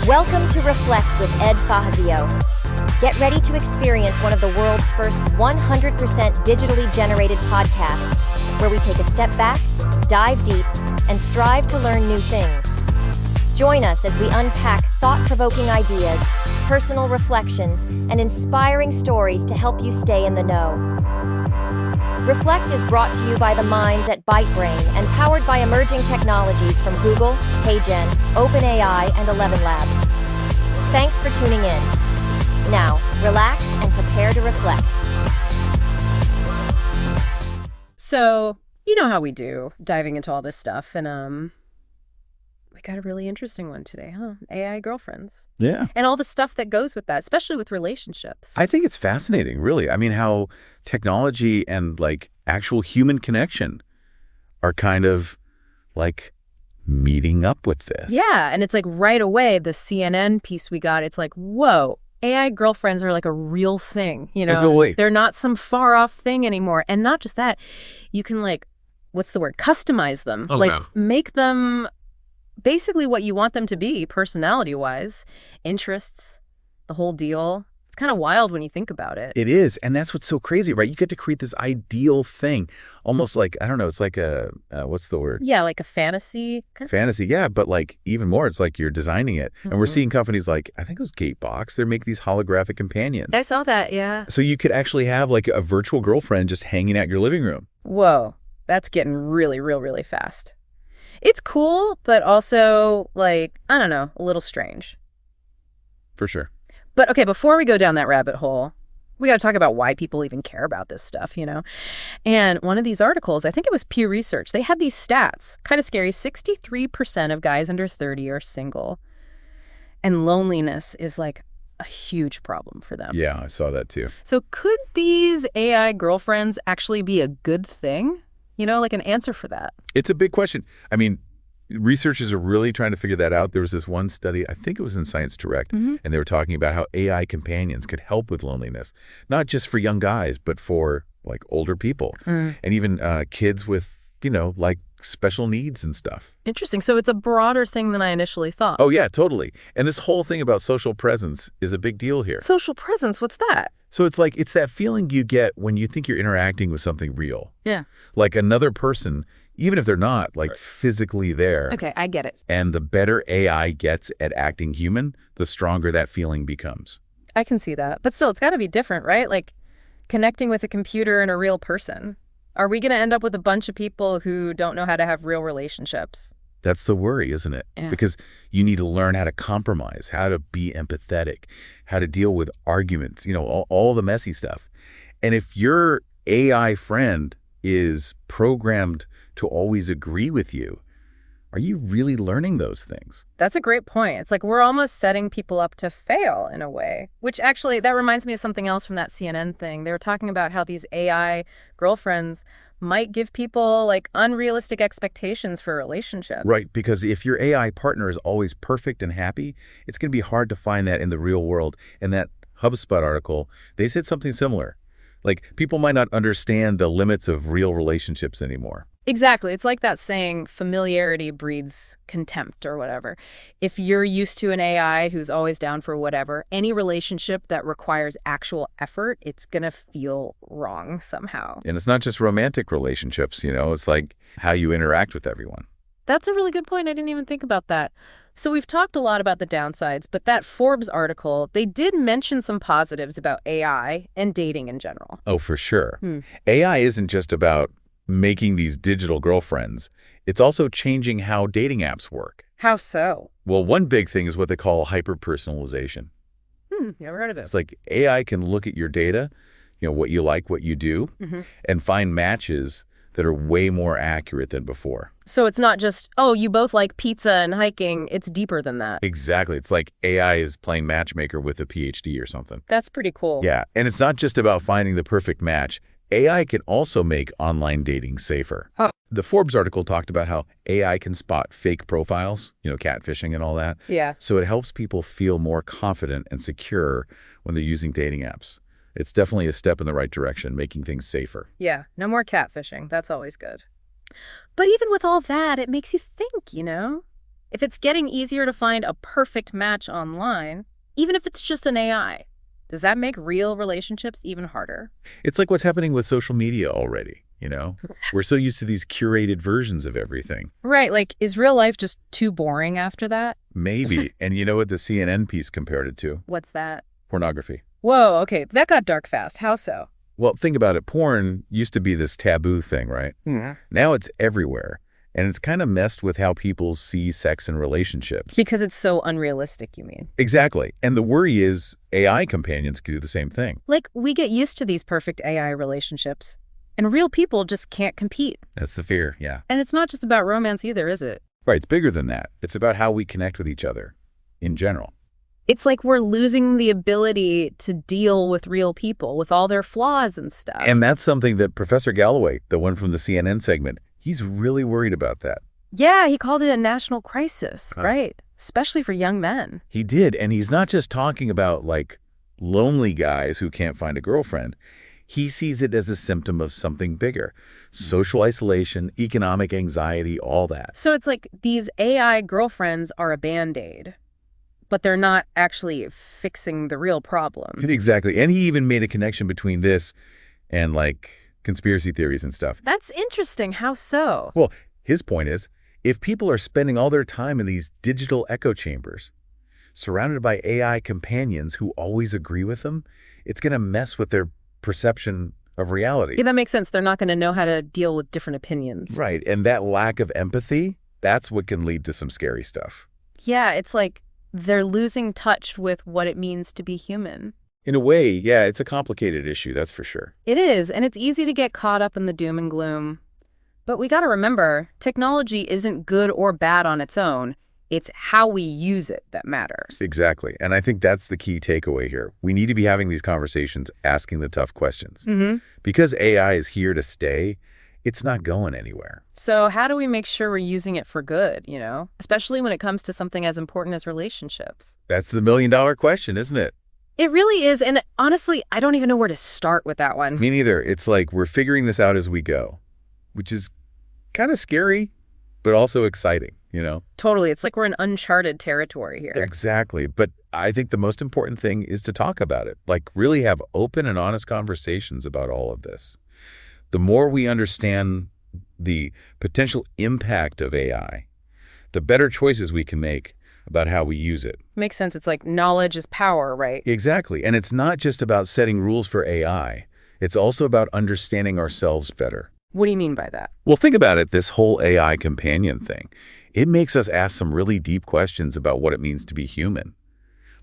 Welcome to Reflect with Ed Fassio. Get ready to experience one of the world's first 100% digitally generated podcasts, where we take a step back, dive deep, and strive to learn new things. Join us as we unpack thought-provoking ideas, personal reflections, and inspiring stories to help you stay in the know. Reflect is brought to you by the minds at ByteBrain and powered by emerging technologies from Google, HeyGen, OpenAI, and 11 Labs. Thanks for tuning in. Now, relax and prepare to reflect. So, you know how we do, diving into all this stuff, and we got a really interesting one today, huh? AI girlfriends. Yeah. And all the stuff that goes with that, especially with relationships. I think it's fascinating, really. I mean, how technology and like actual human connection are kind of like meeting up with this. Yeah, and it's like right away, the CNN piece we got, it's like, whoa, AI girlfriends are like a real thing, you know? Totally. They're not some far off thing anymore. And not just that, you can like, what's the word? Customize them. Make them basically what you want them to be, personality-wise, interests, the whole deal. It's kind of wild when you think about it. It is. And that's what's so crazy, right? You get to create this ideal thing. Almost like, I don't know, it's like a, what's the word? Yeah, like a fantasy. Fantasy, yeah. But like even more, it's like you're designing it. Mm-hmm. And we're seeing companies like, I think it was Gatebox, they're making these holographic companions. I saw that, yeah. So you could actually have like a virtual girlfriend just hanging out in your living room. Whoa, that's getting really, really fast. It's cool, but also, like, I don't know, a little strange. For sure. But, okay, before we go down that rabbit hole, we got to talk about why people even care about this stuff, you know? And one of these articles, I think it was Pew Research, they had these stats, kind of scary. 63% of guys under 30 are single. And loneliness is, like, a huge problem for them. Yeah, I saw that too. So could these AI girlfriends actually be a good thing? You know, like an answer for that. It's a big question. I mean, researchers are really trying to figure that out. There was this one study, I think it was in Science Direct, and they were talking about how AI companions could help with loneliness, not just for young guys, but for like older people and even kids with, you know, like special needs and stuff. Interesting. So it's a broader thing than I initially thought. Oh, yeah, totally. And this whole thing about social presence is a big deal here. Social presence? What's that? So it's like, it's that feeling you get when you think you're interacting with something real. Yeah. Like another person, even if they're not like physically there. Okay, I get it. And the better AI gets at acting human, the stronger that feeling becomes. I can see that. But still, it's got to be different, right? Like connecting with a computer and a real person. Are we going to end up with a bunch of people who don't know how to have real relationships? That's the worry, isn't it? Yeah. Because you need to learn how to compromise, how to be empathetic, how to deal with arguments, you know, all the messy stuff. And if your AI friend is programmed to always agree with you, are you really learning those things? That's a great point. It's like we're almost setting people up to fail in a way, which actually that reminds me of something else from that CNN thing. They were talking about how these AI girlfriends might give people like unrealistic expectations for relationships. Right, because if your AI partner is always perfect and happy, it's going to be hard to find that in the real world. And that HubSpot article, they said something similar. Like people might not understand the limits of real relationships anymore. Exactly. It's like that saying, familiarity breeds contempt or whatever. If you're used to an AI who's always down for whatever, any relationship that requires actual effort, it's going to feel wrong somehow. And it's not just romantic relationships, you know, it's like how you interact with everyone. That's a really good point. I didn't even think about that. So we've talked a lot about the downsides, but that Forbes article, they did mention some positives about AI and dating in general. Oh, for sure. AI isn't just about making these digital girlfriends. It's also changing how dating apps work. How so? Well, one big thing is what they call hyper-personalization. Never heard of it. It's like AI can look at your data, you know, what you like, what you do, and find matches that are way more accurate than before. So it's not just, oh, you both like pizza and hiking. It's deeper than that. Exactly. It's like AI is playing matchmaker with a PhD or something. That's pretty cool. Yeah. And it's not just about finding the perfect match. AI can also make online dating safer. Oh. The Forbes article talked about how AI can spot fake profiles, you know, catfishing and all that. Yeah. So it helps people feel more confident and secure when they're using dating apps. It's definitely a step in the right direction, making things safer. Yeah, no more catfishing. That's always good. But even with all that, it makes you think, you know? If it's getting easier to find a perfect match online, even if it's just an AI, does that make real relationships even harder? It's like what's happening with social media already, you know? We're so used to these curated versions of everything. Right, like, is real life just too boring after that? Maybe. And you know what the CNN piece compared it to? What's that? Pornography. Whoa, okay, that got dark fast. How so? Well, think about it. Porn used to be this taboo thing, right? Yeah. Now it's everywhere. And it's kind of messed with how people see sex and relationships. Because it's so unrealistic, you mean? Exactly. And the worry is AI companions could do the same thing. Like, we get used to these perfect AI relationships, and real people just can't compete. That's the fear, yeah. And it's not just about romance either, is it? Right, it's bigger than that. It's about how we connect with each other in general. It's like we're losing the ability to deal with real people, with all their flaws and stuff. And that's something that Professor Galloway, the one from the CNN segment, he's really worried about that. Yeah, he called it a national crisis, right? Especially for young men. He did, and he's not just talking about, like, lonely guys who can't find a girlfriend. He sees it as a symptom of something bigger. Social isolation, economic anxiety, all that. So it's like these AI girlfriends are a Band-Aid, but they're not actually fixing the real problem. Exactly, and he even made a connection between this and, like, conspiracy theories and stuff. That's interesting. How so? Well, his point is, if people are spending all their time in these digital echo chambers, surrounded by AI companions who always agree with them, it's going to mess with their perception of reality. Yeah, that makes sense. They're not going to know how to deal with different opinions. Right, and that lack of empathy, that's what can lead to some scary stuff. Yeah, it's like they're losing touch with what it means to be human. In a way, yeah, it's a complicated issue, that's for sure. It is, and it's easy to get caught up in the doom and gloom. But we got to remember, technology isn't good or bad on its own. It's how we use it that matters. Exactly, and I think that's the key takeaway here. We need to be having these conversations, asking the tough questions. Because AI is here to stay, it's not going anywhere. So how do we make sure we're using it for good, you know? Especially when it comes to something as important as relationships. That's the million-dollar question, isn't it? It really is, and honestly, I don't even know where to start with that one. Me neither. It's like we're figuring this out as we go, which is kind of scary, but also exciting, you know? Totally. It's like we're in uncharted territory here. Exactly. But I think the most important thing is to talk about it, like really have open and honest conversations about all of this. The more we understand the potential impact of AI, the better choices we can make about how we use it. Makes sense. It's like knowledge is power, right? Exactly. And it's not just about setting rules for AI. It's also about understanding ourselves better. What do you mean by that? Well, think about it, this whole AI companion thing. It makes us ask some really deep questions about what it means to be human.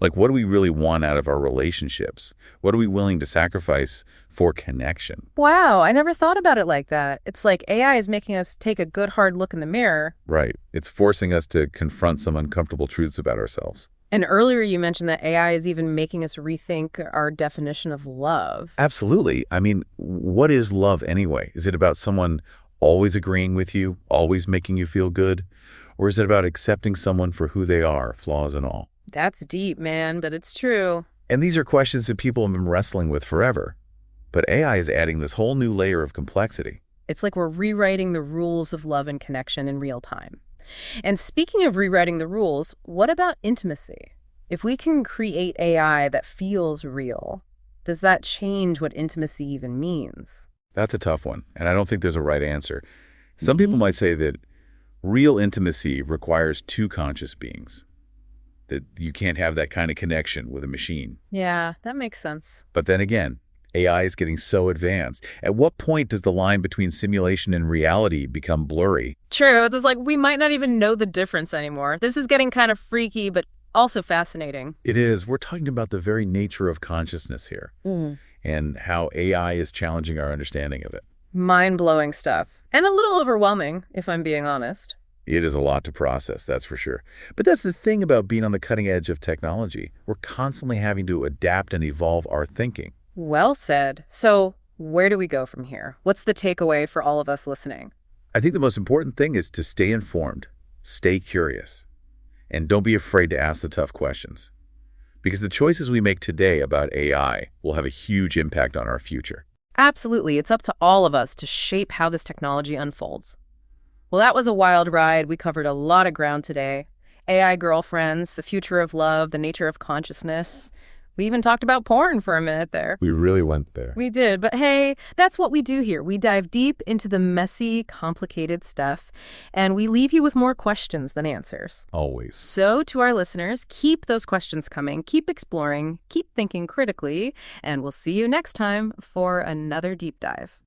Like, what do we really want out of our relationships? What are we willing to sacrifice for connection? Wow, I never thought about it like that. It's like AI is making us take a good hard look in the mirror. Right. It's forcing us to confront some uncomfortable truths about ourselves. And earlier you mentioned that AI is even making us rethink our definition of love. Absolutely. I mean, what is love anyway? Is it about someone always agreeing with you, always making you feel good? Or is it about accepting someone for who they are, flaws and all? That's deep, man, but it's true. And these are questions that people have been wrestling with forever. But AI is adding this whole new layer of complexity. It's like we're rewriting the rules of love and connection in real time. And speaking of rewriting the rules, what about intimacy? If we can create AI that feels real, does that change what intimacy even means? That's a tough one, and I don't think there's a right answer. Some people might say that real intimacy requires two conscious beings, that you can't have that kind of connection with a machine. Yeah, that makes sense. But then again, AI is getting so advanced. At what point does the line between simulation and reality become blurry? True, it's just like we might not even know the difference anymore. This is getting kind of freaky, but also fascinating. It is. We're talking about the very nature of consciousness here and how AI is challenging our understanding of it. Mind-blowing stuff. And a little overwhelming, if I'm being honest. It is a lot to process, that's for sure. But that's the thing about being on the cutting edge of technology. We're constantly having to adapt and evolve our thinking. Well said. So where do we go from here? What's the takeaway for all of us listening? I think the most important thing is to stay informed, stay curious, and don't be afraid to ask the tough questions. Because the choices we make today about AI will have a huge impact on our future. Absolutely. It's up to all of us to shape how this technology unfolds. Well, that was a wild ride. We covered a lot of ground today. AI girlfriends, the future of love, the nature of consciousness. We even talked about porn for a minute there. We really went there. We did, but hey, that's what we do here. We dive deep into the messy, complicated stuff, and we leave you with more questions than answers. Always. So to our listeners, keep those questions coming, keep exploring, keep thinking critically, and we'll see you next time for another deep dive.